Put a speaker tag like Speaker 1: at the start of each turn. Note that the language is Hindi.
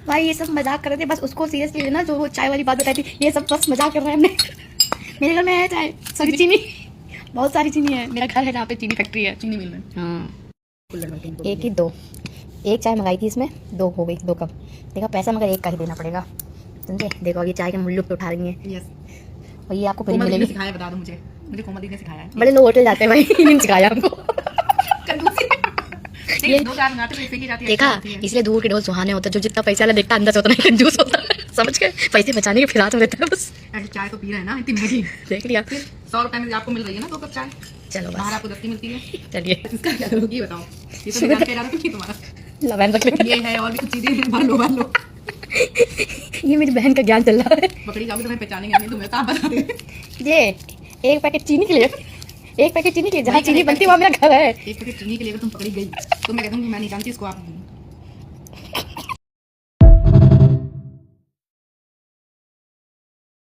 Speaker 1: भाई ये सब मजाक कर रहे थे, बस उसको सीरियसली लेना जो वो चाय वाली बात बताई थी। ये सब बस मजाक कर रहे हैं हमने। मेरे घर में है चाय, सॉरी चीनी, बहुत सारी चीनी है। मेरा घर है जहाँ पे चीनी फैक्ट्री है, चीनी मिल में। हाँ एक ही दो, एक चाय मंगाई थी इसमें, दो हो गई, 2 कप। देखा पैसा मगर एक का ही देना पड़ेगा, समझे। देखो ये चाय के मुल्लुक तो उठा रही है।
Speaker 2: यस,
Speaker 1: और ये आपको फ्री मिलेगी।
Speaker 2: सिखाया, बता दो मुझे कोमल दी ने सिखाया है।
Speaker 1: बड़े लोग होटल जाते हैं भाई, इन्होंने सिखाया हमको।
Speaker 2: ये 2 4 मंगाते पैसे की जाती है।
Speaker 1: देखा, इसलिए दूर के ढोल सुहाने होता है। जो जितना पैसा वाला देखता है अंदर से उतना ही कंजूस होता है, समझ के पैसे बचाने के फिराक में रहता है बस।
Speaker 2: ऐसे चाय तो पी रहे हैं ना इतनी महंगी,
Speaker 1: देख लिया।
Speaker 2: 100 रुपए में आपको मिल रही है ना 2 कप चाय।
Speaker 1: चलो
Speaker 2: बाहर
Speaker 1: बस,
Speaker 2: आपको 10 की मिलती है।
Speaker 1: चलिए
Speaker 2: इसका क्या करोगी ये बताओ। ये तो दिमाग के इरादा कुछ नहीं तुम्हारा।
Speaker 1: लवैन रख लेंगे।
Speaker 2: ये है और भी कुछ चीजें हैं, भर लो।
Speaker 1: ये मेरी बहन का ज्ञान चल रहा है।
Speaker 2: पकड़ी जाओगे तो मैं पहचानेंगे नहीं, तुम्हें आप बता दे।
Speaker 1: ये एक पैकेट चीनी के लिए, एक पैकेट चीनी के, जहाँ चीनी बनती है वहाँ मेरा घर है।
Speaker 2: एक पैकेट चीनी के लिए अगर तुम पकड़ी गई तो मैं कह दूंगी मैं नहीं जानती इसको, आप